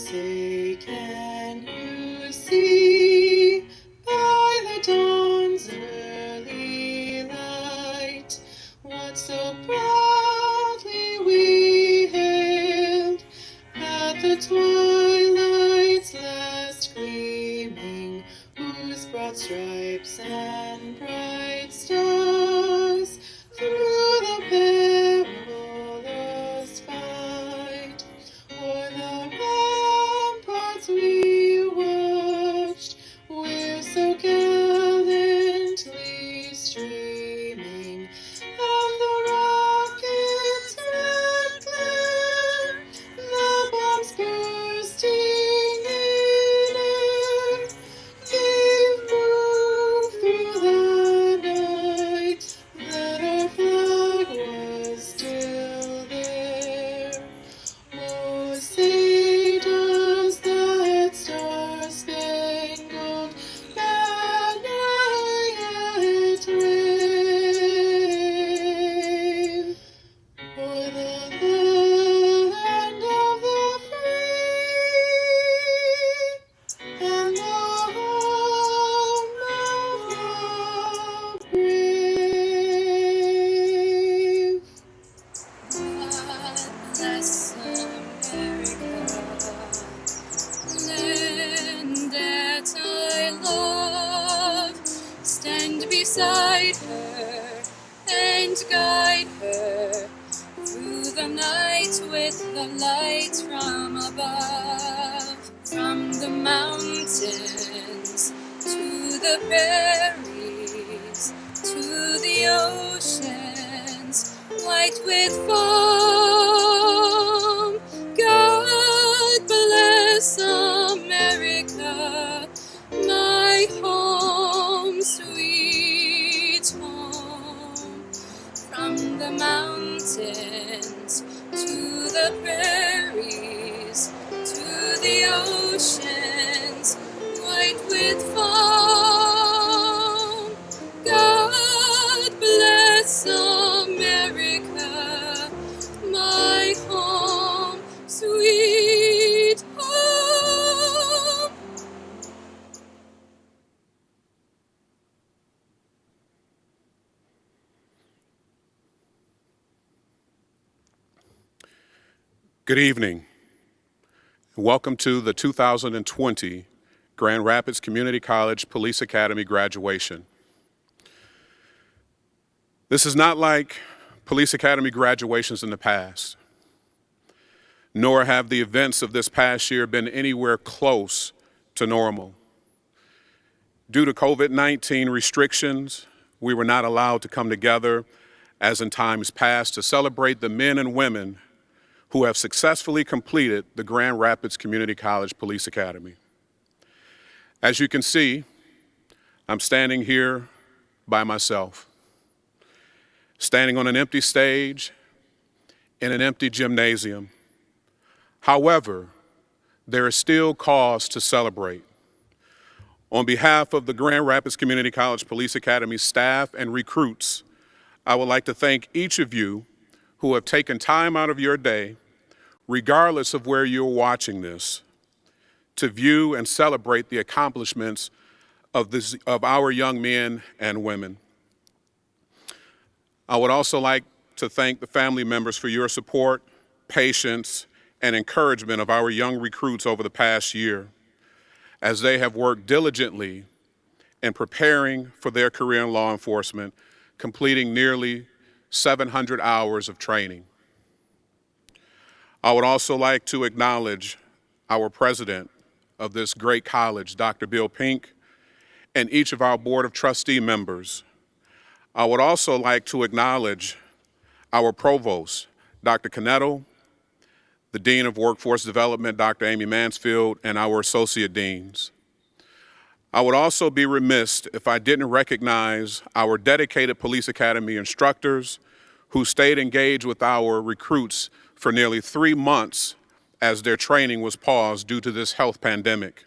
say, can you see by the dawn's early light what so proudly we hailed at the twilight's last gleaming, whose broad stripes and bright stars through the perilous fight o'er the ramparts we watched, where so gallantly streaming, and the rocket's red glare, the bombs bursting in air, gave proof through the night that our flag was still there. Oh, say does that star-spangled banner yet wave o'er the land of the free and the home of the brave? God bless America, land that I love. Stand beside her and guide her through the night with the light from above. From the mountains to the prairies to the oceans white with foam. God bless America, my home, sweet home. From the mountains to the prairies to the oceans white with foam. God bless America, my home, sweet home. Good evening. Welcome to the 2020 Grand Rapids Community College Police Academy graduation. This is not like Police Academy graduations in the past, nor have the events of this past year been anywhere close to normal. Due to COVID-19 restrictions, we were not allowed to come together as in times past to celebrate the men and women who have successfully completed the Grand Rapids Community College Police Academy. As you can see, I'm standing here by myself, standing on an empty stage in an empty gymnasium. However, there is still cause to celebrate. On behalf of the Grand Rapids Community College Police Academy staff and recruits, I would like to thank each of you who have taken time out of your day, regardless of where you're watching this, to view and celebrate the accomplishments of our young men and women. I would also like to thank the family members for your support, patience, and encouragement of our young recruits over the past year, as they have worked diligently in preparing for their career in law enforcement, completing nearly 700 hours of training. I would also like to acknowledge our president of this great college, Dr. Bill Pink, and each of our Board of Trustee members. I would also like to acknowledge our provost, Dr. Canetto, the Dean of Workforce Development, Dr. Amy Mansfield, and our associate deans. I would also be remiss if I didn't recognize our dedicated Police Academy instructors who stayed engaged with our recruits for nearly 3 months as their training was paused due to this health pandemic.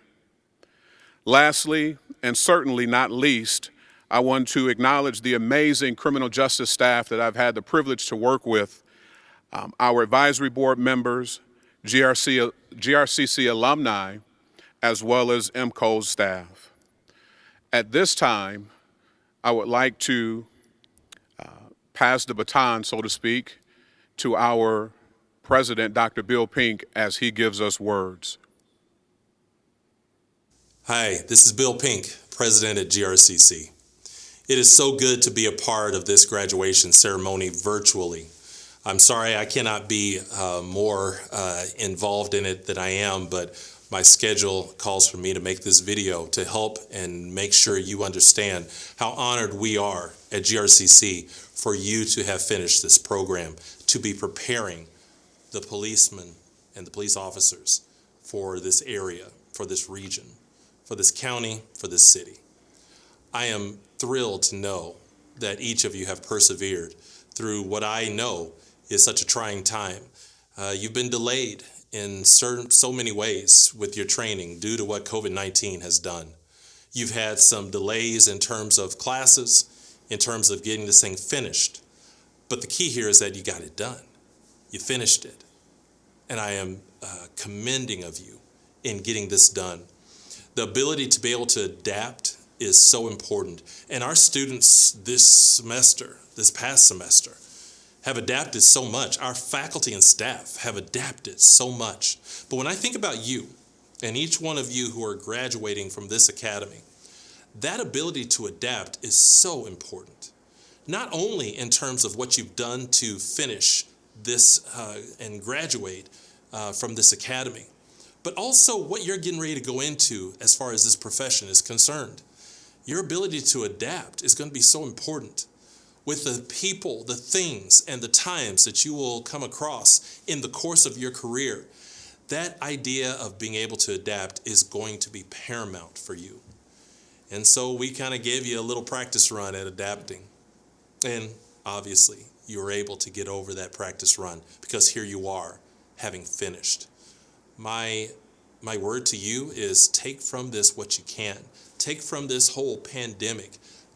Lastly, and certainly not least, I want to acknowledge the amazing criminal justice staff that I've had the privilege to work with, our advisory board members, GRCC alumni, as well as MCO's staff. At this time, I would like to pass the baton, so to speak, to our president, Dr. Bill Pink, as he gives us words. Hi, this is Bill Pink, president at GRCC. It is so good to be a part of this graduation ceremony virtually. I'm sorry I cannot be more involved in it than I am, but my schedule calls for me to make this video to help and make sure you understand how honored we are at GRCC for you to have finished this program, to be preparing the policemen and the police officers for this area, for this region, for this county, for this city. I am thrilled to know that each of you have persevered through what I know is such a trying time. You've been delayed in so many ways with your training due to what COVID-19 has done. You've had some delays in terms of classes, in terms of getting this thing finished. But the key here is that you got it done. You finished it. And I am commending of you in getting this done. The ability to be able to adapt is so important. And our students this past semester, have adapted so much. Our faculty and staff have adapted so much. But when I think about you and each one of you who are graduating from this academy, that ability to adapt is so important. Not only in terms of what you've done to finish this and graduate from this academy, but also what you're getting ready to go into as far as this profession is concerned. Your ability to adapt is going to be so important with the people, the things, and the times that you will come across in the course of your career. That idea of being able to adapt is going to be paramount for you. And so we kind of gave you a little practice run at adapting. And obviously, you were able to get over that practice run because here you are, having finished. My word to you is take from this what you can. Take from this whole pandemic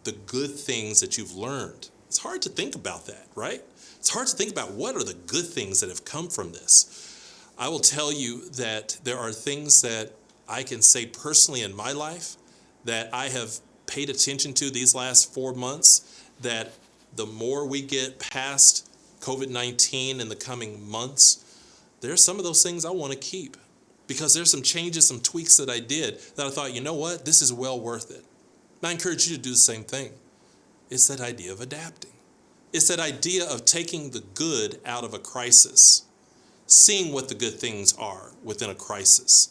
the good things that you've learned. It's hard to think about that, right? It's hard to think about what are the good things that have come from this. I will tell you that there are things that I can say personally in my life that I have paid attention to these last 4 months, that the more we get past COVID-19 in the coming months, there's some of those things I want to keep because there's some changes, some tweaks that I did that I thought, you know what, this is well worth it. And I encourage you to do the same thing. It's that idea of adapting. It's that idea of taking the good out of a crisis, seeing what the good things are within a crisis,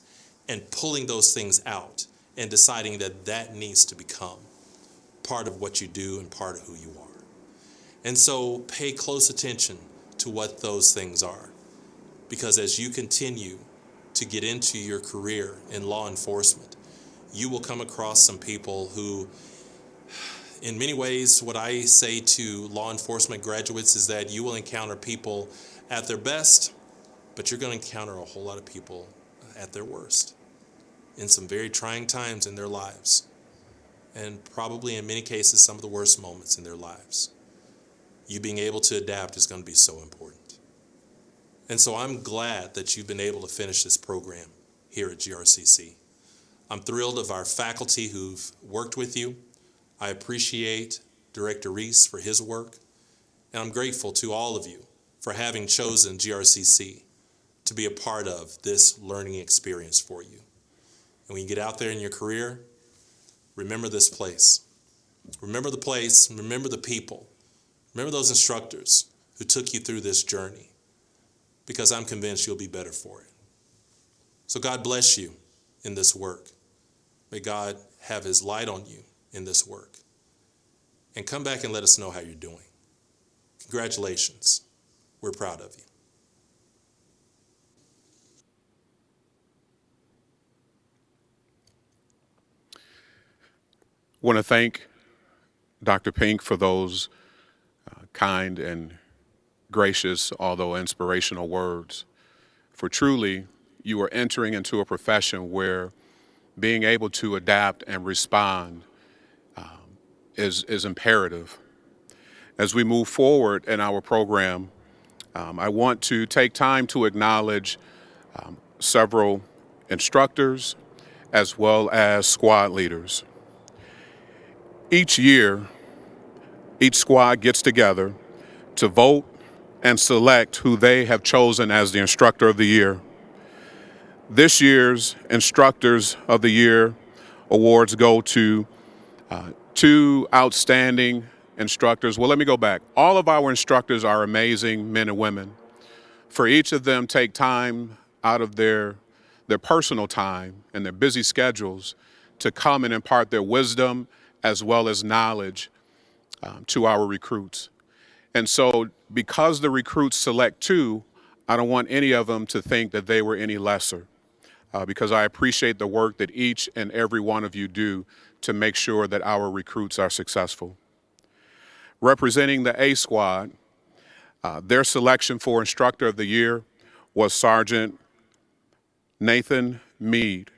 and pulling those things out and deciding that that needs to become part of what you do and part of who you are. And so pay close attention to what those things are, because as you continue to get into your career in law enforcement, you will come across some people who, in many ways, what I say to law enforcement graduates is that you will encounter people at their best, but you're going to encounter a whole lot of people at their worst in some very trying times in their lives, and probably in many cases some of the worst moments in their lives. You being able to adapt is going to be so important. And so I'm glad that you've been able to finish this program here at GRCC. I'm thrilled of our faculty who've worked with you. I appreciate Director Reese for his work, and I'm grateful to all of you for having chosen GRCC to be a part of this learning experience for you. And when you get out there in your career, remember this place. Remember the place, remember the people. Remember those instructors who took you through this journey, because I'm convinced you'll be better for it. So God bless you in this work. May God have his light on you in this work. And come back and let us know how you're doing. Congratulations. We're proud of you. I want to thank Dr. Pink for those kind and gracious, although inspirational words. For truly, you are entering into a profession where being able to adapt and respond is imperative. As we move forward in our program, I want to take time to acknowledge several instructors, as well as squad leaders. Each year, each squad gets together to vote and select who they have chosen as the Instructor of the Year. This year's Instructors of the Year awards go to two outstanding instructors. Well, let me go back. All of our instructors are amazing men and women. For each of them, take time out of their personal time and their busy schedules to come and impart their wisdom as well as knowledge to our recruits. And so because the recruits select two, I don't want any of them to think that they were any lesser, because I appreciate the work that each and every one of you do to make sure that our recruits are successful. Representing the A Squad, their selection for Instructor of the Year was Sergeant Nathan Mead.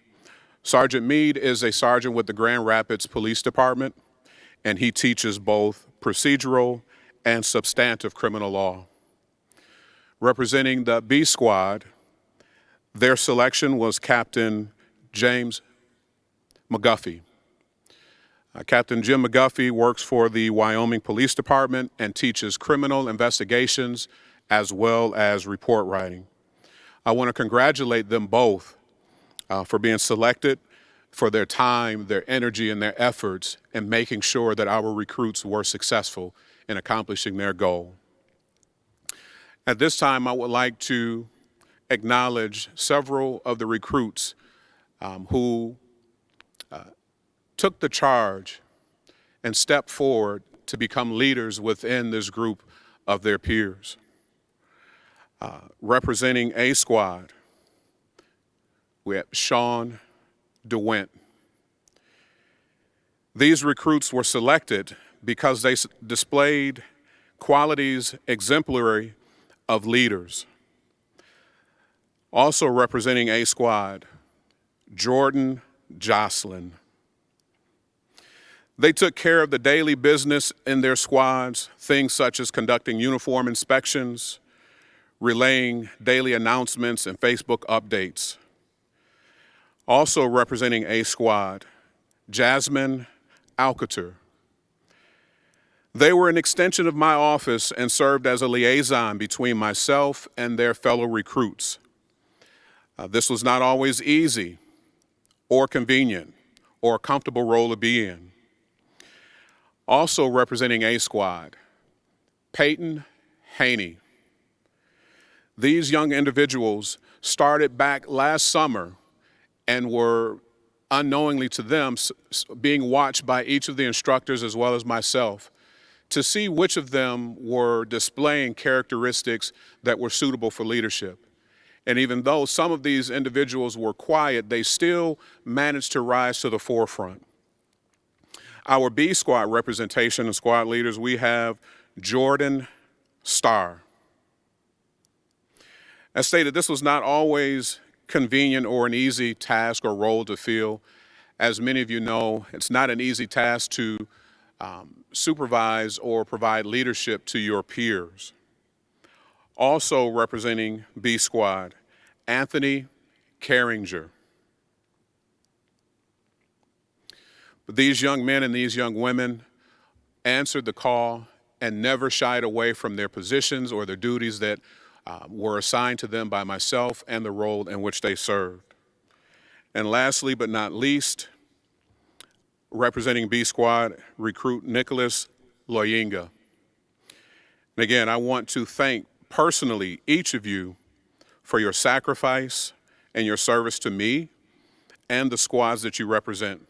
Sergeant Mead is a sergeant with the Grand Rapids Police Department, and he teaches both procedural and substantive criminal law. Representing the B Squad, their selection was Captain James McGuffey. Captain Jim McGuffey works for the Wyoming Police Department and teaches criminal investigations as well as report writing. I want to congratulate them both for being selected, for their time, their energy, and their efforts in making sure that our recruits were successful in accomplishing their goal. At this time, I would like to acknowledge several of the recruits who took the charge and stepped forward to become leaders within this group of their peers. Representing A Squad, we have Sean DeWint. These recruits were selected because they displayed qualities exemplary of leaders. Also representing A Squad, Jordan Jocelyn. They took care of the daily business in their squads, things such as conducting uniform inspections, relaying daily announcements and Facebook updates. Also representing A Squad, Jasmine Alcater. They were an extension of my office and served as a liaison between myself and their fellow recruits. This was not always easy or convenient or a comfortable role to be in. Also representing A Squad, Peyton Haney. These young individuals started back last summer and were unknowingly to them being watched by each of the instructors as well as myself to see which of them were displaying characteristics that were suitable for leadership. And even though some of these individuals were quiet, they still managed to rise to the forefront. Our B Squad representation and squad leaders, we have Jordan Starr. As stated, this was not always convenient or an easy task or role to fill. As many of you know, it's not an easy task to supervise or provide leadership to your peers. Also representing B Squad, Anthony Carringer. These young men and these young women answered the call and never shied away from their positions or their duties that were assigned to them by myself and the role in which they served. And lastly, but not least, representing B Squad, recruit Nicholas Loyinga. And again, I want to thank personally each of you for your sacrifice and your service to me and the squads that you represent.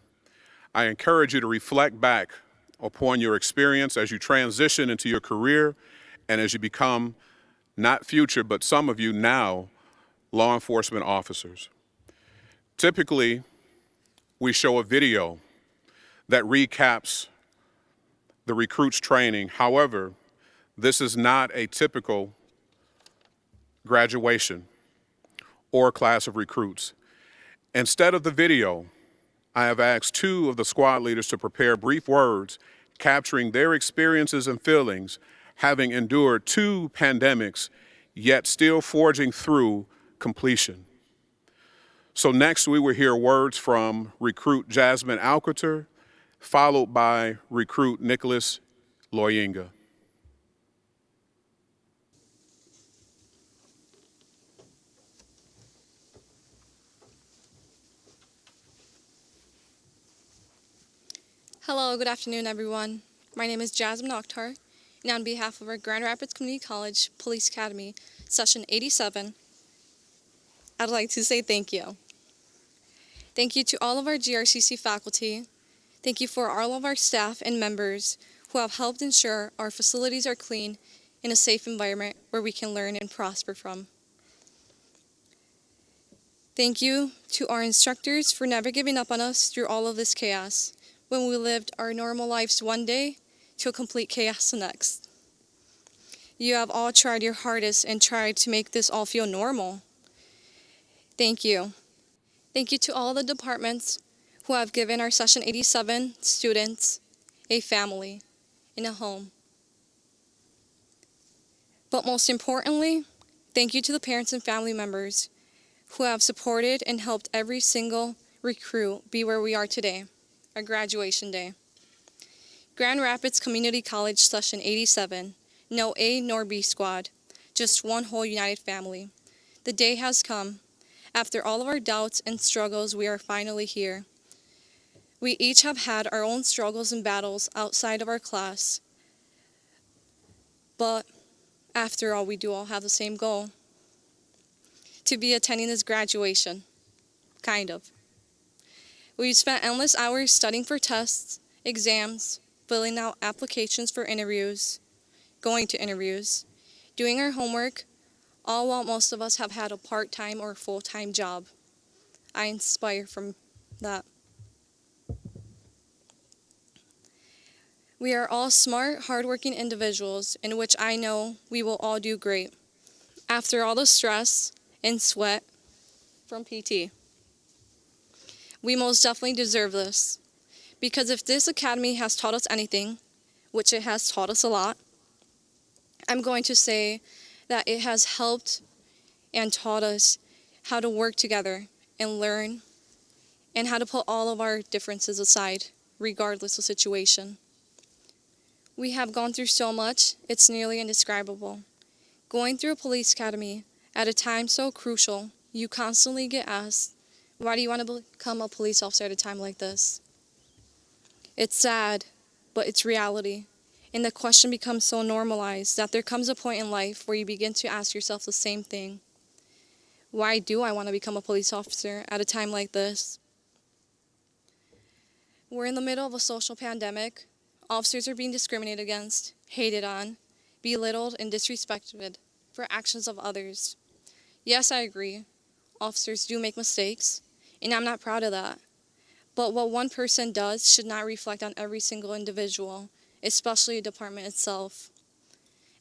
I encourage you to reflect back upon your experience as you transition into your career and as you become not future, but some of you now, law enforcement officers. Typically, we show a video that recaps the recruits' training. However, this is not a typical graduation or class of recruits. Instead of the video, I have asked two of the squad leaders to prepare brief words capturing their experiences and feelings, having endured 2 pandemics, yet still forging through completion. So next we will hear words from recruit Jasmine Alcater, followed by recruit Nicholas Loyinga. Hello, good afternoon, everyone. My name is Jasmine Akhtar, and on behalf of our Grand Rapids Community College Police Academy, Session 87, I'd like to say thank you. Thank you to all of our GRCC faculty. Thank you for all of our staff and members who have helped ensure our facilities are clean in a safe environment where we can learn and prosper from. Thank you to our instructors for never giving up on us through all of this chaos, when we lived our normal lives one day to a complete chaos the next. You have all tried your hardest and tried to make this all feel normal. Thank you. Thank you to all the departments who have given our Session 87 students a family and a home. But most importantly, thank you to the parents and family members who have supported and helped every single recruit be where we are today, our graduation day. Grand Rapids Community College Session 87, no A nor B squad, just one whole united family. The day has come. After all of our doubts and struggles, we are finally here. We each have had our own struggles and battles outside of our class, but after all, we do all have the same goal: to be attending this graduation, kind of. We've spent endless hours studying for tests, exams, filling out applications for interviews, going to interviews, doing our homework, all while most of us have had a part-time or full-time job. I inspire from that. We are all smart, hardworking individuals in which I know we will all do great. After all the stress and sweat from PT, we most definitely deserve this. Because if this academy has taught us anything, which it has taught us a lot, I'm going to say that it has helped and taught us how to work together and learn, and how to put all of our differences aside, regardless of situation. We have gone through so much, it's nearly indescribable. Going through a police academy at a time so crucial, you constantly get asked, why do you want to become a police officer at a time like this? It's sad, but it's reality. And the question becomes so normalized that there comes a point in life where you begin to ask yourself the same thing. Why do I want to become a police officer at a time like this? We're in the middle of a social pandemic. Officers are being discriminated against, hated on, belittled, and disrespected for actions of others. Yes, I agree. Officers do make mistakes, and I'm not proud of that. But what one person does should not reflect on every single individual, especially a department itself.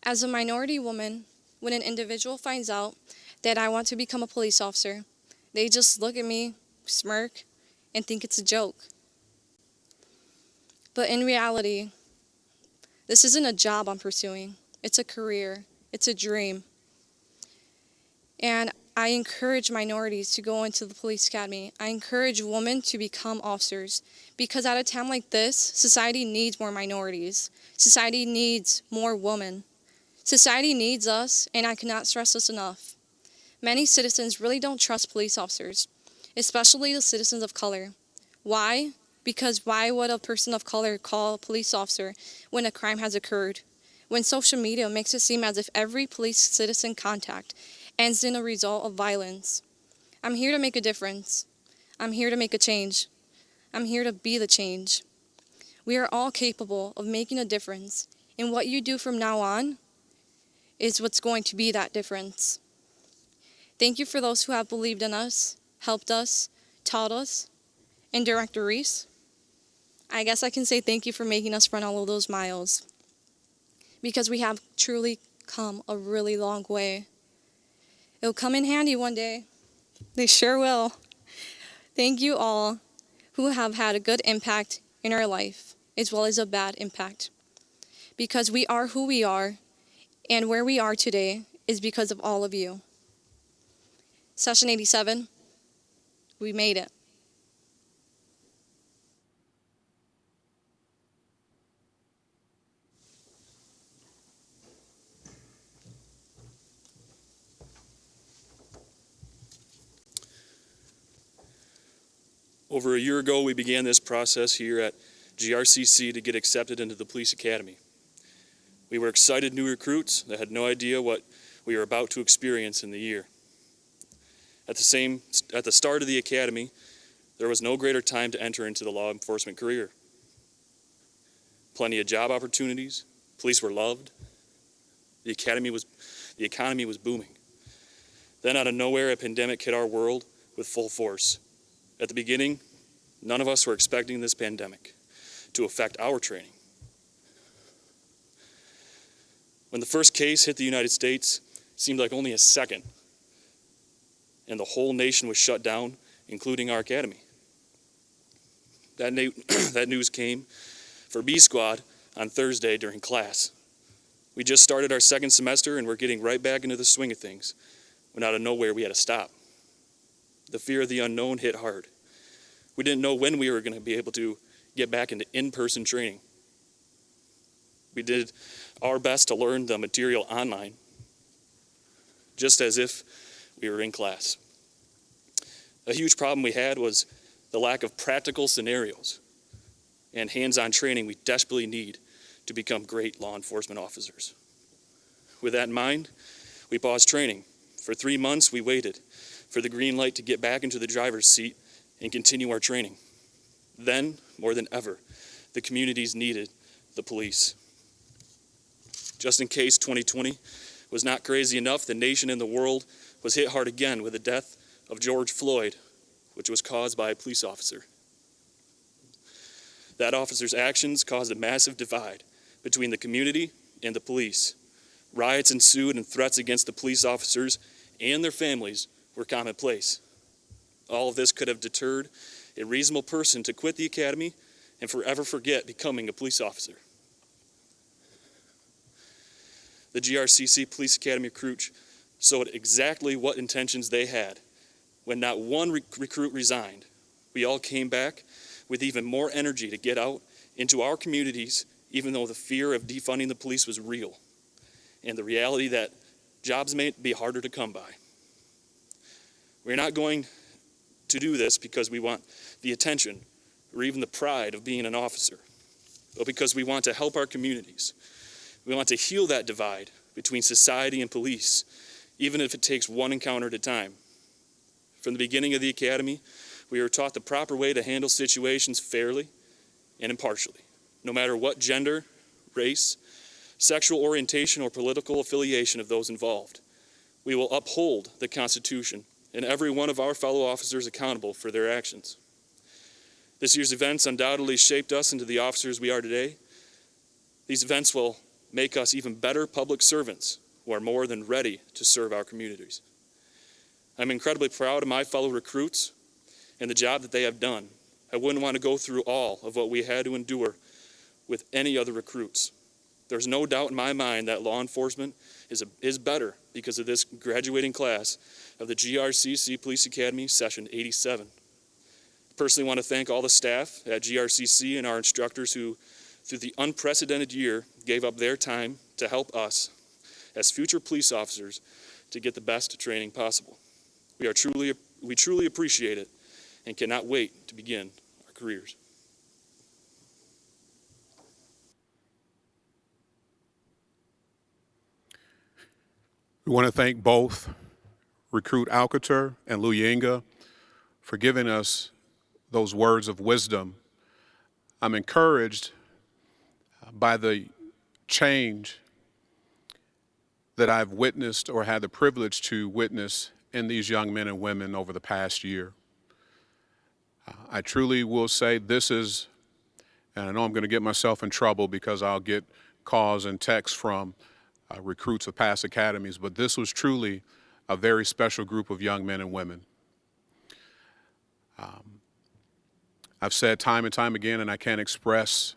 As a minority woman, when an individual finds out that I want to become a police officer, they just look at me, smirk, and think it's a joke. But in reality, this isn't a job I'm pursuing. It's a career. It's a dream. And I encourage minorities to go into the police academy. I encourage women to become officers, because at a time like this, society needs more minorities. Society needs more women. Society needs us, and I cannot stress this enough. Many citizens really don't trust police officers, especially the citizens of color. Why? Because why would a person of color call a police officer when a crime has occurred? When social media makes it seem as if every police-citizen contact ends in a result of violence. I'm here to make a difference. I'm here to make a change. I'm here to be the change. We are all capable of making a difference, and what you do from now on is what's going to be that difference. Thank you for those who have believed in us, helped us, taught us, and Director Reese. I guess I can say thank you for making us run all of those miles, because we have truly come a really long way. It'll come in handy one day. They sure will. Thank you all who have had a good impact in our life, as well as a bad impact. Because we are who we are, and where we are today is because of all of you. Session 87, We made it. Over a year ago, we began this process here at GRCC to get accepted into the police academy. We were excited new recruits that had no idea what we were about to experience in the year. At the start of the academy, there was no greater time to enter into the law enforcement career. Plenty of job opportunities, police were loved, the economy was booming. Then out of nowhere, a pandemic hit our world with full force. At the beginning, none of us were expecting this pandemic to affect our training. When the first case hit the United States, it seemed like only a second, and the whole nation was shut down, including our academy. That news came for B Squad on Thursday during class. We just started our second semester and we're getting right back into the swing of things, when out of nowhere we had to stop. The fear of the unknown hit hard. We didn't know when we were going to be able to get back into in-person training. We did our best to learn the material online, just as if we were in class. A huge problem we had was the lack of practical scenarios and hands-on training we desperately need to become great law enforcement officers. With that in mind, we paused training. For 3 months, we waited for the green light to get back into the driver's seat and continue our training. Then, more than ever, the communities needed the police. Just in case 2020 was not crazy enough, the nation and the world was hit hard again with the death of George Floyd, which was caused by a police officer. That officer's actions caused a massive divide between the community and the police. Riots ensued and threats against the police officers and their families were commonplace. All of this could have deterred a reasonable person to quit the academy and forever forget becoming a police officer. The GRCC Police Academy recruits showed exactly what intentions they had. When not one recruit resigned, we all came back with even more energy to get out into our communities, even though the fear of defunding the police was real, and the reality that jobs may be harder to come by. We're not going to do this because we want the attention or even the pride of being an officer, but because we want to help our communities. We want to heal that divide between society and police, even if it takes one encounter at a time. From the beginning of the academy, we were taught the proper way to handle situations fairly and impartially, no matter what gender, race, sexual orientation, or political affiliation of those involved. We will uphold the Constitution and every one of our fellow officers accountable for their actions. This year's events undoubtedly shaped us into the officers we are today. These events will make us even better public servants who are more than ready to serve our communities. I'm incredibly proud of my fellow recruits and the job that they have done. I wouldn't want to go through all of what we had to endure with any other recruits. There's no doubt in my mind that law enforcement is better because of this graduating class of the GRCC Police Academy Session 87. I personally want to thank all the staff at GRCC and our instructors who, through the unprecedented year, gave up their time to help us as future police officers to get the best training possible. We truly appreciate it and cannot wait to begin our careers. We want to thank both Recruit Alcater and Luyinga for giving us those words of wisdom. I'm encouraged by the change that I've witnessed or had the privilege to witness in these young men and women over the past year. I truly will say this is, and I know I'm going to get myself in trouble because I'll get calls and texts from recruits of past academies, but this was truly a very special group of young men and women. I've said time and time again, and I can't express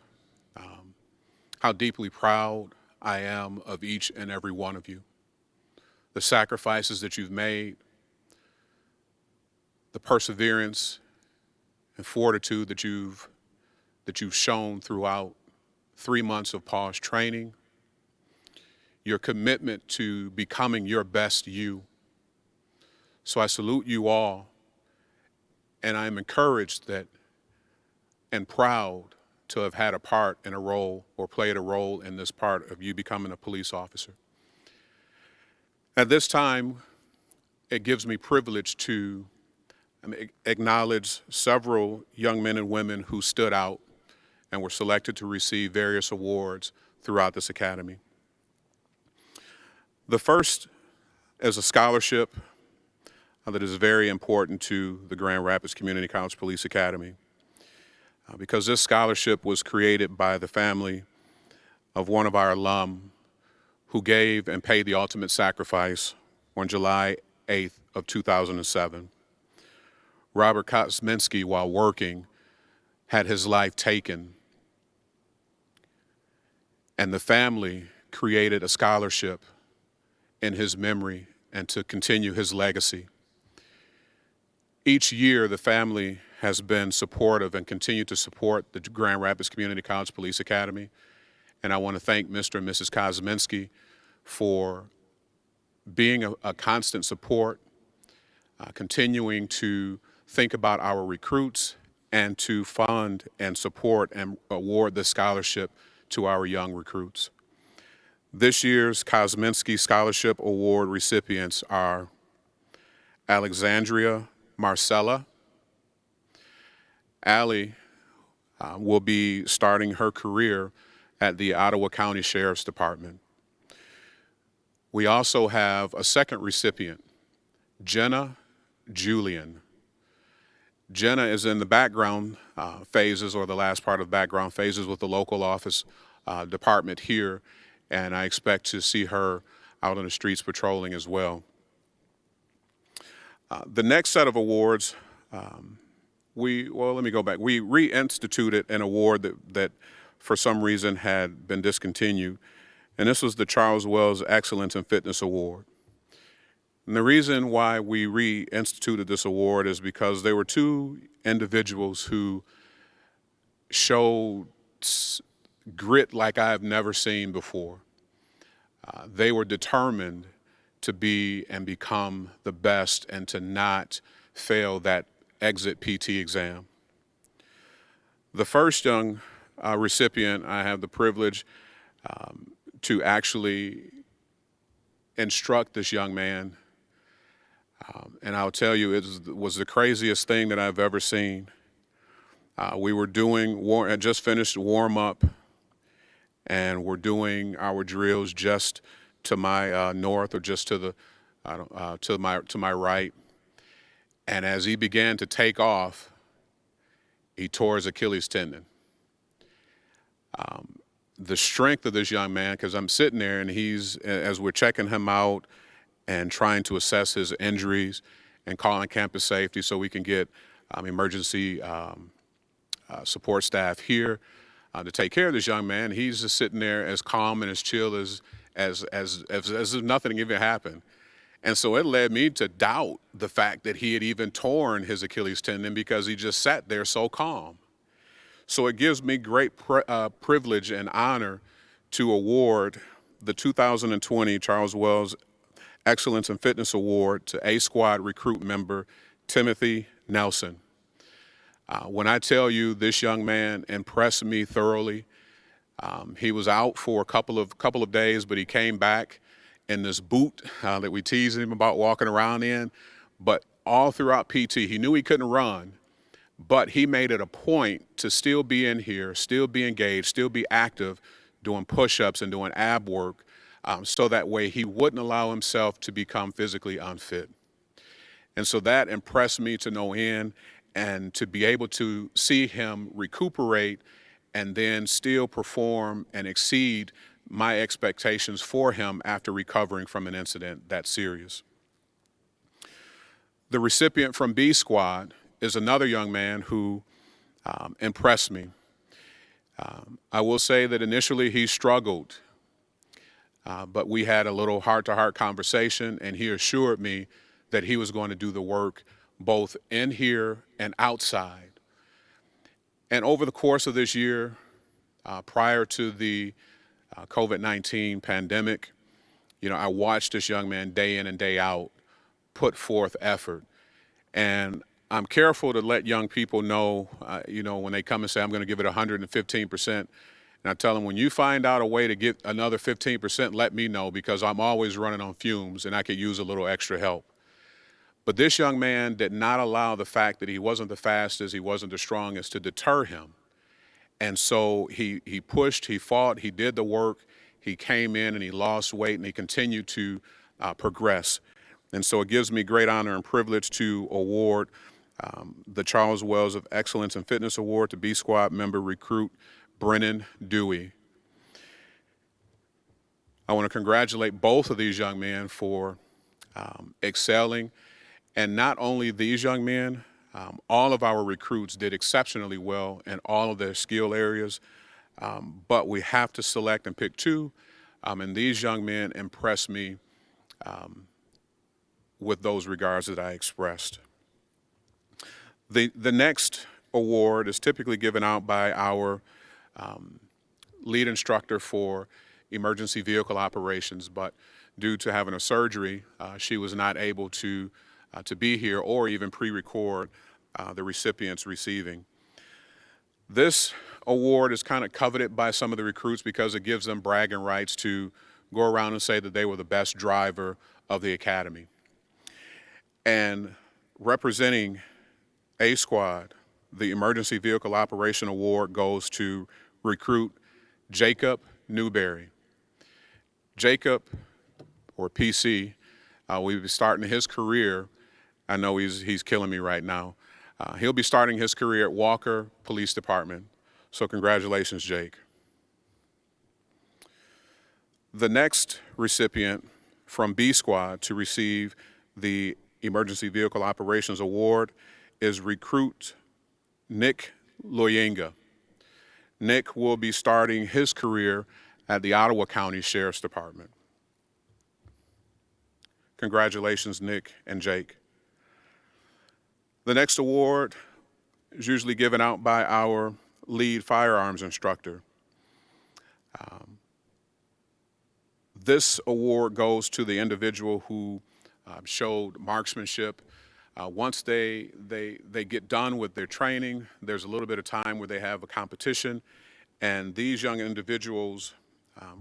how deeply proud I am of each and every one of you. The sacrifices that you've made, the perseverance and fortitude that you've shown throughout 3 months of pause training, your commitment to becoming your best you. So I salute you all, and I am encouraged that and proud to have had a part in a role or played a role in this part of you becoming a police officer. At this time, it gives me privilege to acknowledge several young men and women who stood out and were selected to receive various awards throughout this academy. The first is a scholarship that is very important to the Grand Rapids Community College Police Academy because this scholarship was created by the family of one of our alum who gave and paid the ultimate sacrifice on July 8th of 2007. Robert Kosminski, while working, had his life taken, and the family created a scholarship in his memory and to continue his legacy. Each year, the family has been supportive and continue to support the Grand Rapids Community College Police Academy. And I want to thank Mr. and Mrs. Kosminski for being a constant support, continuing to think about our recruits and to fund and support and award the scholarship to our young recruits. This year's Kosminski Scholarship Award recipients are Alexandria Marcella. Allie will be starting her career at the Ottawa County Sheriff's Department. We also have a second recipient, Jenna Julian. Jenna is in the background phases, or the last part of background phases with the local office department here, and I expect to see her out on the streets patrolling as well. The next set of awards, let me go back. We reinstituted an award that for some reason had been discontinued, and this was the Charles Wells Excellence in Fitness Award. And the reason why we reinstituted this award is because there were two individuals who showed grit like I have never seen before. They were determined to be and become the best and to not fail that exit PT exam. The first young recipient, I have the privilege to actually instruct this young man. And I'll tell you, it was the craziest thing that I've ever seen. We were doing, just finished warm up, and we're doing our drills just to my north or just to the to my right. And as he began to take off, he tore his Achilles tendon. The strength of this young man, because I'm sitting there and as we're checking him out and trying to assess his injuries and calling campus safety so we can get emergency support staff here to take care of this young man. He's just sitting there as calm and as chill as if nothing even happened. And so it led me to doubt the fact that he had even torn his Achilles tendon because he just sat there so calm. So it gives me great privilege and honor to award the 2020 Charles Wells Excellence in Fitness Award to A Squad recruit member Timothy Nelson. When I tell you this young man impressed me thoroughly, he was out for a couple of days, but he came back in this boot that we teased him about walking around in. But all throughout PT, he knew he couldn't run, but he made it a point to still be in here, still be engaged, still be active, doing push-ups and doing ab work, so that way he wouldn't allow himself to become physically unfit. And so that impressed me to no end, and to be able to see him recuperate and then still perform and exceed my expectations for him after recovering from an incident that serious. The recipient from B Squad is another young man who impressed me. I will say that initially he struggled, but we had a little heart-to-heart conversation, and he assured me that he was going to do the work both in here and outside. And over the course of this year, prior to the COVID-19 pandemic, I watched this young man day in and day out put forth effort. And I'm careful to let young people know, when they come and say, I'm going to give it 115%. And I tell them, when you find out a way to get another 15%, let me know, because I'm always running on fumes and I could use a little extra help. But this young man did not allow the fact that he wasn't the fastest, he wasn't the strongest, to deter him. And so he pushed, he fought, he did the work, he came in and he lost weight, and he continued to progress. And so it gives me great honor and privilege to award the Charles Wells of Excellence in Fitness Award to B Squad member recruit Brennan Dewey. I want to congratulate both of these young men for excelling. And not only these young men, all of our recruits did exceptionally well in all of their skill areas, but we have to select and pick two, and these young men impressed me with those regards that I expressed. The next award is typically given out by our lead instructor for emergency vehicle operations, but due to having a surgery, she was not able to be here or even pre-record the recipients receiving. This award is kind of coveted by some of the recruits because it gives them bragging rights to go around and say that they were the best driver of the academy. And representing A Squad, the Emergency Vehicle Operation Award goes to recruit Jacob Newberry. Jacob, or PC, will be starting his career. I know he's killing me right now. He'll be starting his career at Walker Police Department. So congratulations, Jake. The next recipient from B Squad to receive the Emergency Vehicle Operations Award is recruit Nick Loyenga. Nick will be starting his career at the Ottawa County Sheriff's Department. Congratulations, Nick and Jake. The next award is usually given out by our lead firearms instructor. This award goes to the individual who showed marksmanship. Once they get done with their training, there's a little bit of time where they have a competition, and these young individuals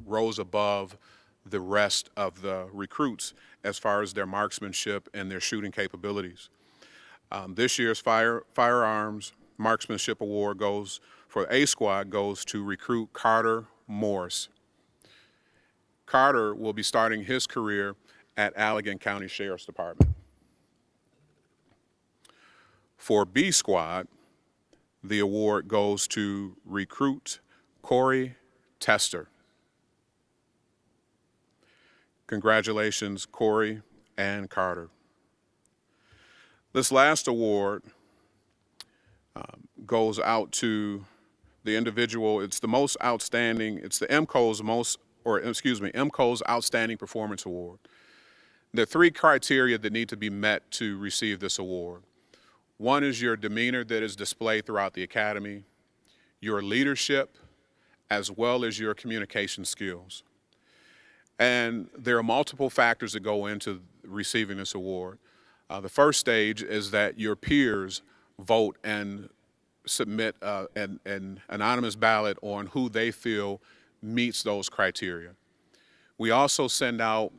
rose above the rest of the recruits as far as their marksmanship and their shooting capabilities. This year's Firearms Marksmanship Award goes for A Squad goes to recruit Carter Morris. Carter will be starting his career at Allegan County Sheriff's Department. For B Squad, the award goes to recruit Corey Tester. Congratulations, Corey and Carter. This last award goes out to the individual. It's the most outstanding, it's the MCO's Outstanding Performance Award. There are three criteria that need to be met to receive this award. One is your demeanor that is displayed throughout the academy, your leadership, as well as your communication skills. And there are multiple factors that go into receiving this award. The first stage is that your peers vote and submit an anonymous ballot on who they feel meets those criteria. We also send out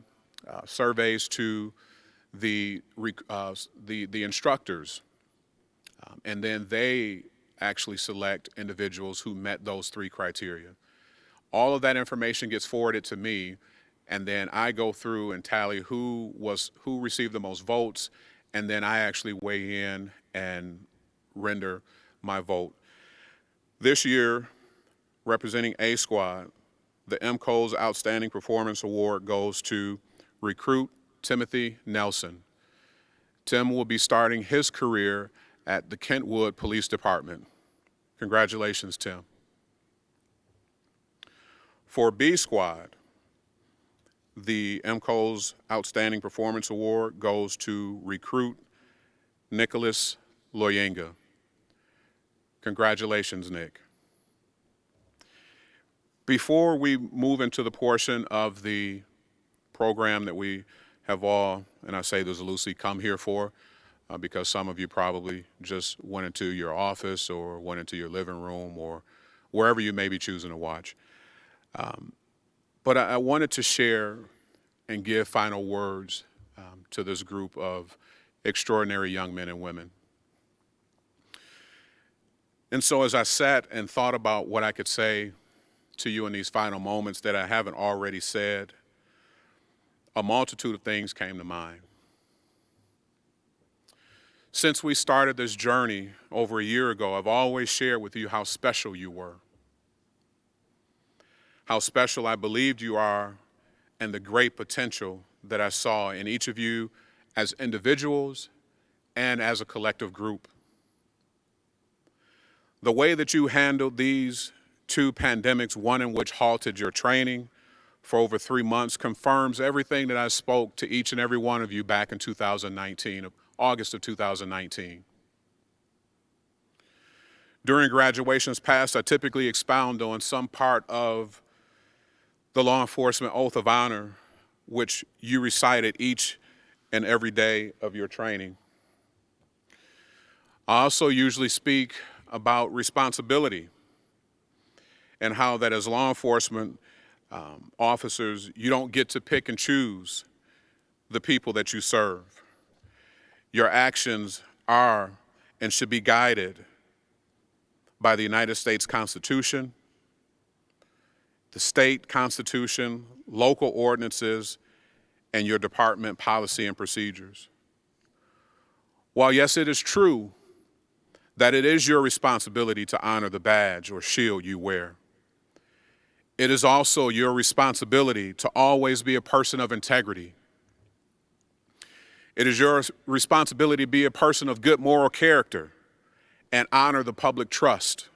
surveys to the instructors, and then they actually select individuals who met those three criteria. All of that information gets forwarded to me, and then I go through and tally who received the most votes, and then I actually weigh in and render my vote. This year, representing A Squad, the MCO's Outstanding Performance Award goes to recruit Timothy Nelson. Tim will be starting his career at the Kentwood Police Department. Congratulations, Tim. For B Squad, the MCO's Outstanding Performance Award goes to recruit Nicholas Loyenga. Congratulations, Nick. Before we move into the portion of the program that we have all, and I say this loosely, come here for, because some of you probably just went into your office or went into your living room or wherever you may be choosing to watch. But I wanted to share and give final words to this group of extraordinary young men and women. And so as I sat and thought about what I could say to you in these final moments that I haven't already said, a multitude of things came to mind. Since we started this journey over a year ago, I've always shared with you how special you were, how special I believed you are, and the great potential that I saw in each of you as individuals and as a collective group. The way that you handled these two pandemics, one in which halted your training for over 3 months, confirms everything that I spoke to each and every one of you back in 2019, August of 2019. During graduations past, I typically expound on some part of the law enforcement oath of honor, which you recited each and every day of your training. I also usually speak about responsibility and how that as law enforcement officers, you don't get to pick and choose the people that you serve. Your actions are and should be guided by the United States Constitution, the state constitution, local ordinances, and your department policy and procedures. While yes, it is true that it is your responsibility to honor the badge or shield you wear, it is also your responsibility to always be a person of integrity. It is your responsibility to be a person of good moral character and honor the public trust.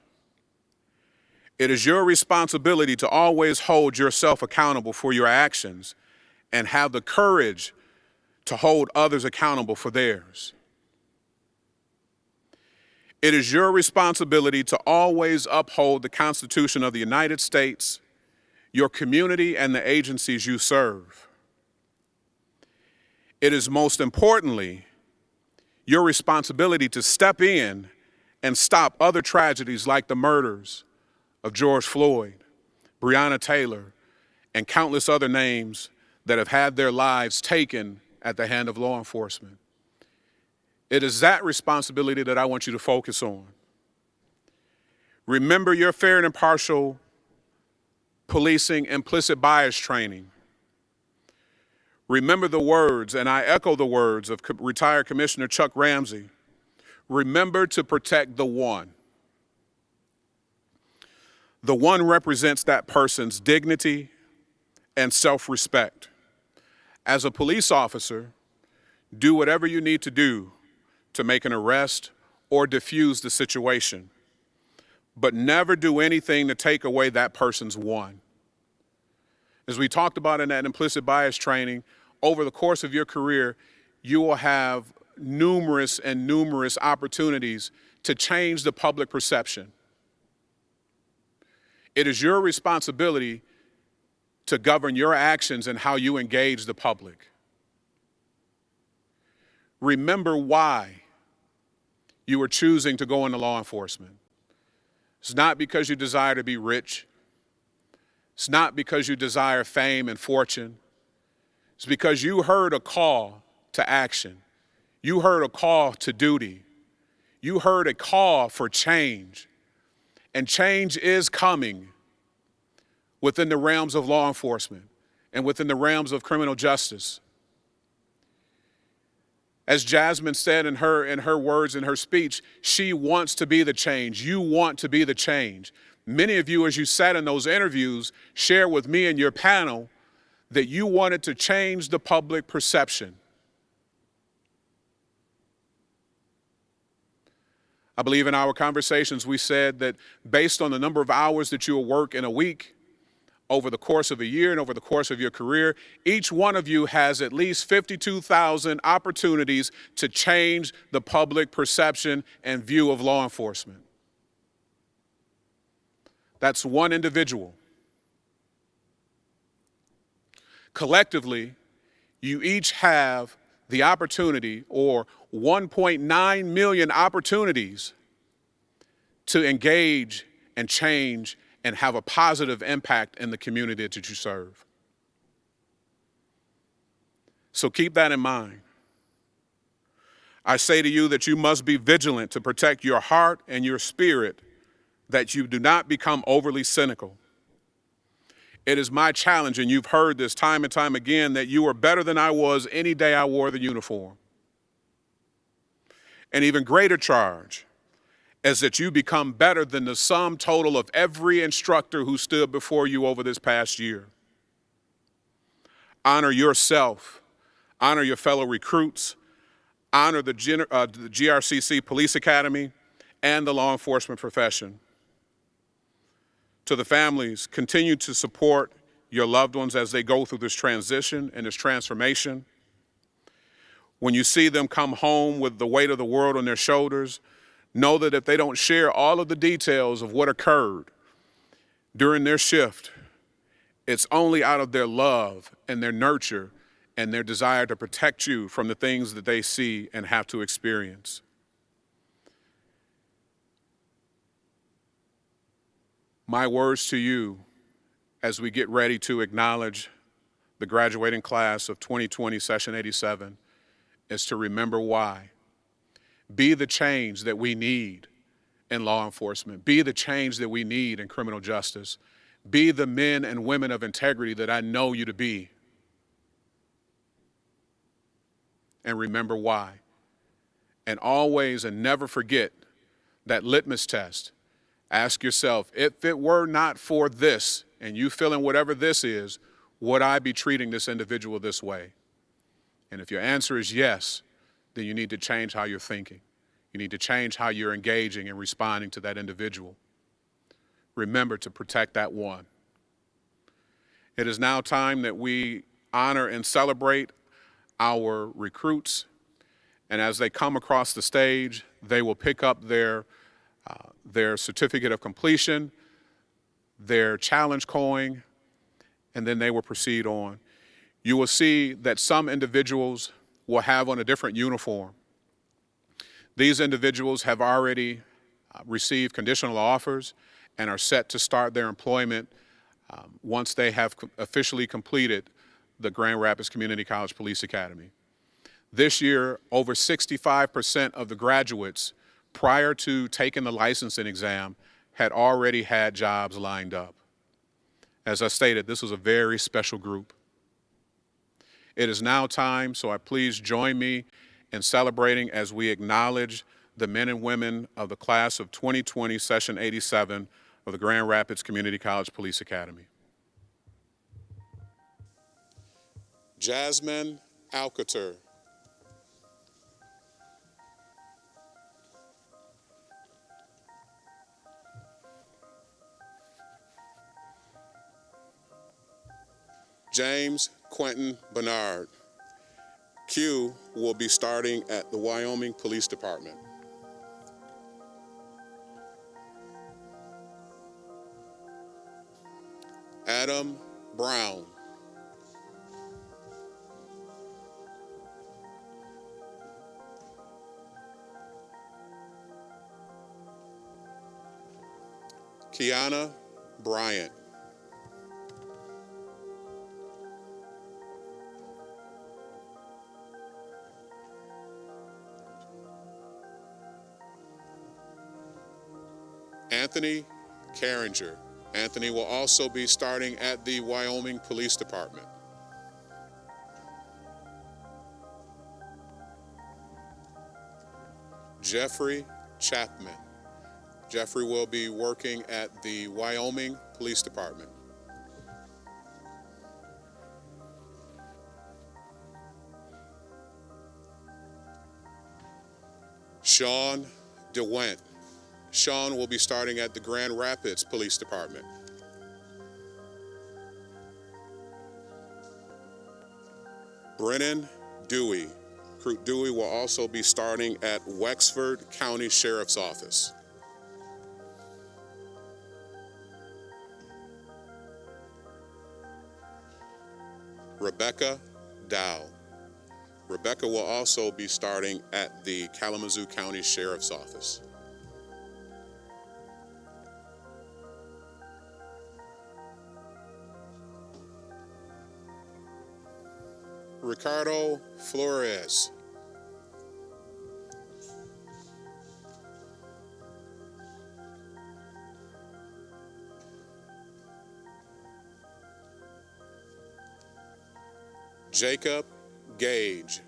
It is your responsibility to always hold yourself accountable for your actions and have the courage to hold others accountable for theirs. It is your responsibility to always uphold the Constitution of the United States, your community, and the agencies you serve. It is most importantly your responsibility to step in and stop other tragedies like the murders of George Floyd, Breonna Taylor, and countless other names that have had their lives taken at the hand of law enforcement. It is that responsibility that I want you to focus on. Remember your fair and impartial policing implicit bias training. Remember the words, and I echo the words of retired Commissioner Chuck Ramsey, remember to protect the one. The one represents that person's dignity and self-respect. As a police officer, do whatever you need to do to make an arrest or defuse the situation, but never do anything to take away that person's one. As we talked about in that implicit bias training, over the course of your career, you will have numerous opportunities to change the public perception. It is your responsibility to govern your actions and how you engage the public. Remember why you are choosing to go into law enforcement. It's not because you desire to be rich. It's not because you desire fame and fortune. It's because you heard a call to action. You heard a call to duty. You heard a call for change. And change is coming within the realms of law enforcement and within the realms of criminal justice. As Jasmine said in her words, in her speech, she wants to be the change. You want to be the change. Many of you, as you sat in those interviews, shared with me and your panel that you wanted to change the public perception. I believe in our conversations we said that based on the number of hours that you will work in a week, over the course of a year and over the course of your career, each one of you has at least 52,000 opportunities to change the public perception and view of law enforcement. That's one individual. Collectively, you each have the opportunity, or 1.9 million opportunities, to engage and change and have a positive impact in the community that you serve. So keep that in mind. I say to you that you must be vigilant to protect your heart and your spirit, that you do not become overly cynical. It is my challenge, and you've heard this time and time again, that you are better than I was any day I wore the uniform. An even greater charge is that you become better than the sum total of every instructor who stood before you over this past year. Honor yourself, honor your fellow recruits, honor the GRCC Police Academy and the law enforcement profession. To the families, continue to support your loved ones as they go through this transition and this transformation. When you see them come home with the weight of the world on their shoulders, know that if they don't share all of the details of what occurred during their shift, it's only out of their love and their nurture and their desire to protect you from the things that they see and have to experience. My words to you as we get ready to acknowledge the graduating class of 2020, Session 87, is to remember why. Be the change that we need in law enforcement. Be the change that we need in criminal justice. Be the men and women of integrity that I know you to be. And remember why. And always and never forget that litmus test. Ask yourself, if it were not for this, and you feeling whatever this is, would I be treating this individual this way? And if your answer is yes, then you need to change how you're thinking. You need to change how you're engaging and responding to that individual. Remember to protect that one. It is now time that we honor and celebrate our recruits. And as they come across the stage, they will pick up their certificate of completion, their challenge coin, and then they will proceed on. You will see that some individuals will have on a different uniform. These individuals have already received conditional offers and are set to start their employment once they have officially completed the Grand Rapids Community College Police Academy. This year, over 65% of the graduates prior to taking the licensing exam had already had jobs lined up. As I stated, this was a very special group. It is now time, so please join me in celebrating as we acknowledge the men and women of the class of 2020, Session 87 of the Grand Rapids Community College Police Academy. Jasmine Alcater. James Quentin Bernard. Q will be starting at the Wyoming Police Department. Adam Brown. Kiana Bryant. Anthony Carringer. Anthony will also be starting at the Wyoming Police Department. Jeffrey Chapman. Jeffrey will be working at the Wyoming Police Department. Sean DeWent. Sean will be starting at the Grand Rapids Police Department. Brennan Dewey. Recruit Dewey will also be starting at Wexford County Sheriff's Office. Rebecca Dow. Rebecca will also be starting at the Kalamazoo County Sheriff's Office. Ricardo Flores. Jacob Gage.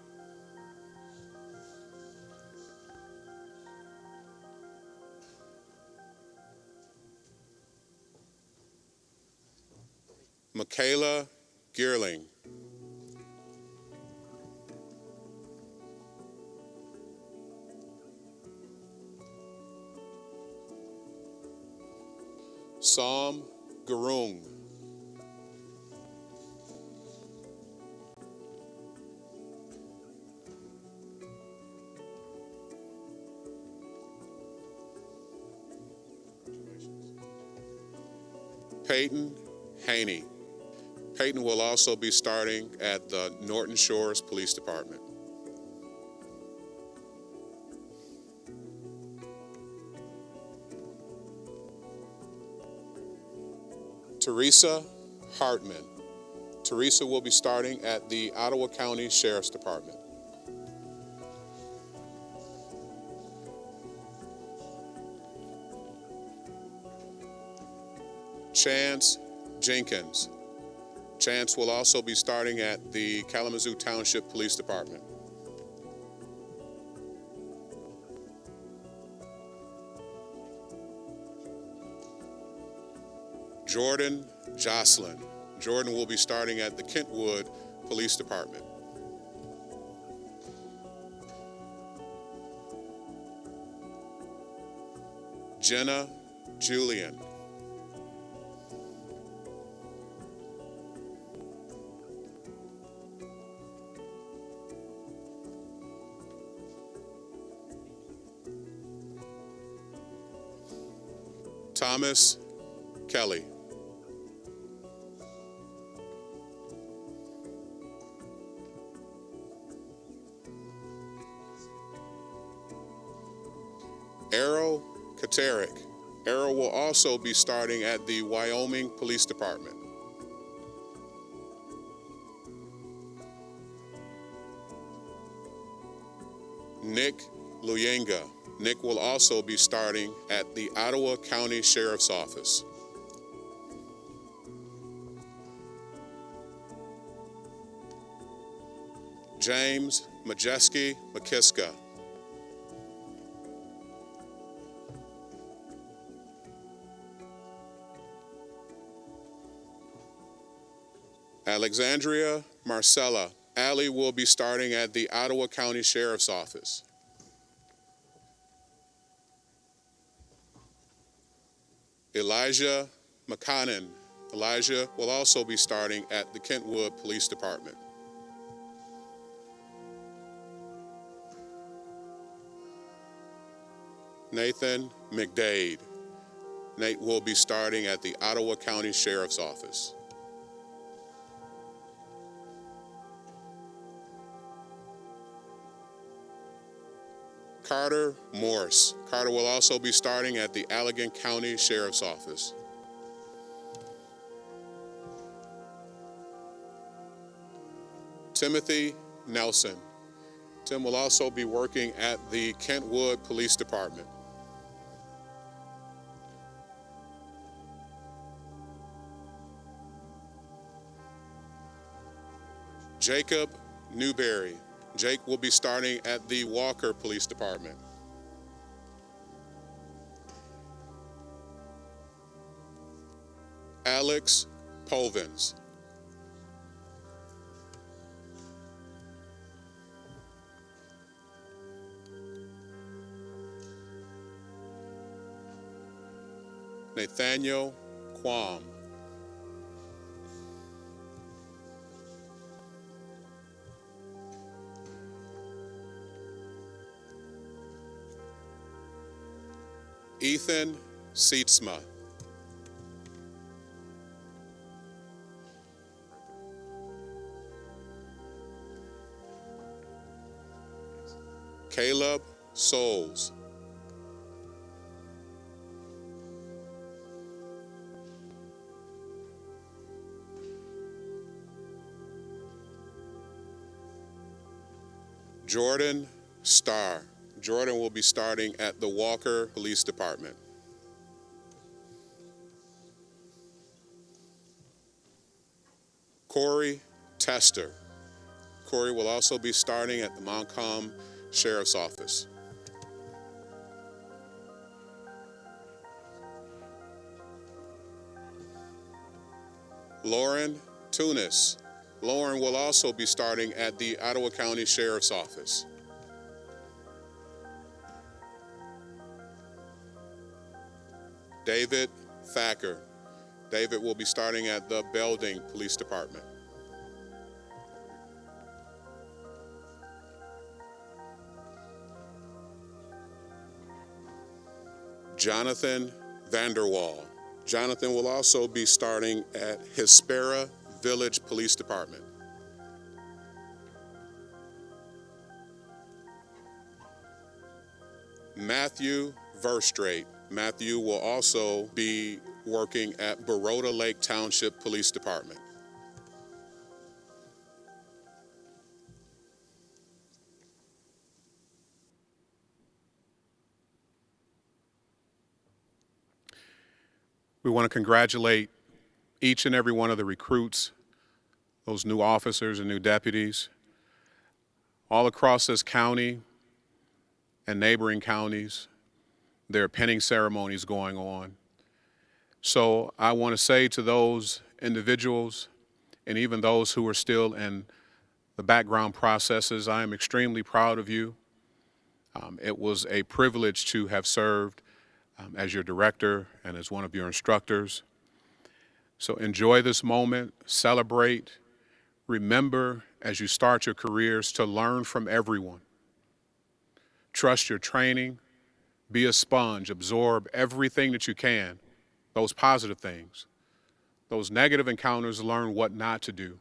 Michaela Geerling. Sam Garung. Peyton Haney. Peyton will also be starting at the Norton Shores Police Department. Teresa Hartman. Teresa will be starting at the Ottawa County Sheriff's Department. Chance Jenkins. Chance will also be starting at the Kalamazoo Township Police Department. Jordan Jocelyn. Jordan will be starting at the Kentwood Police Department. Jenna Julian. Thomas Kelly. Errol Katerik. Errol will also be starting at the Wyoming Police Department. Nick Luyenga. Nick will also be starting at the Ottawa County Sheriff's Office. James Majeski McKiska. Alexandria Marcella. Allie will be starting at the Ottawa County Sheriff's Office. Elijah McConnon. Elijah will also be starting at the Kentwood Police Department. Nathan McDade. Nate will be starting at the Ottawa County Sheriff's Office. Carter Morse. Carter will also be starting at the Allegan County Sheriff's Office. Timothy Nelson. Tim will also be working at the Kentwood Police Department. Jacob Newberry. Jake will be starting at the Walker Police Department. Alex Povins. Nathaniel Quam. Ethan Seetsma. Caleb Souls. Jordan Starr. Jordan will be starting at the Walker Police Department. Corey Tester. Corey will also be starting at the Montcalm Sheriff's Office. Lauren Tunis. Lauren will also be starting at the Ottawa County Sheriff's Office. David Thacker. David will be starting at the Belding Police Department. Jonathan Vanderwall. Jonathan will also be starting at Hespera Village Police Department. Matthew Verstrate. Matthew will also be working at Baroda Lake Township Police Department. We want to congratulate each and every one of the recruits, those new officers and new deputies, all across this county and neighboring counties. There are pinning ceremonies going on. So I want to say to those individuals and even those who are still in the background processes, I am extremely proud of you. It was a privilege to have served as your director and as one of your instructors. So enjoy this moment, celebrate, remember as you start your careers to learn from everyone. Trust your training, be a sponge, absorb everything that you can, those positive things. Those negative encounters, learn what not to do.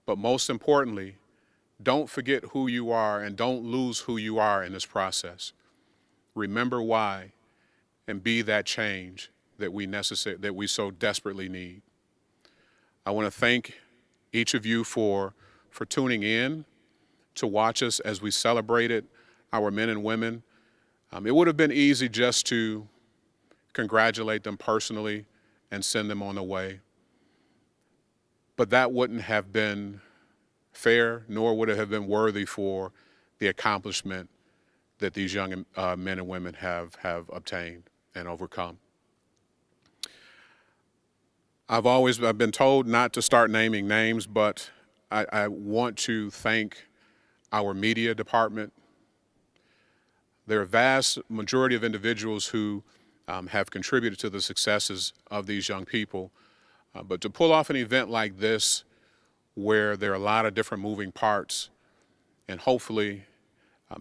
But most importantly, don't forget who you are and don't lose who you are in this process. Remember why and be that change that we so desperately need. I want to thank each of you for tuning in to watch us as we celebrated our men and women. It would have been easy just to congratulate them personally and send them on their way. But that wouldn't have been fair, nor would it have been worthy for the accomplishment that these young men and women have obtained and overcome. I've been told not to start naming names, but I want to thank our media department. There are a vast majority of individuals who have contributed to the successes of these young people. But to pull off an event like this, where there are a lot of different moving parts, and hopefully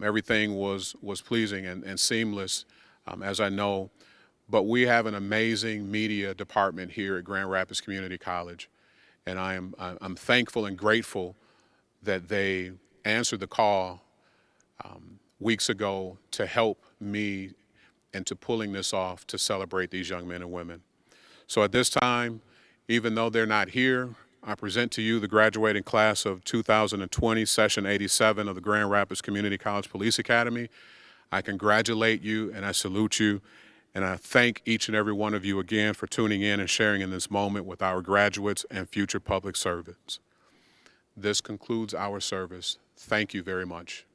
everything was pleasing and seamless, as I know. But we have an amazing media department here at Grand Rapids Community College, and I'm thankful and grateful that they answered the call weeks ago to help me into pulling this off to celebrate these young men and women. So at this time, even though they're not here, I present to you the graduating class of 2020, Session 87 of the Grand Rapids Community College Police Academy. I congratulate you and I salute you, and I thank each and every one of you again for tuning in and sharing in this moment with our graduates and future public servants. This concludes our service. Thank you very much.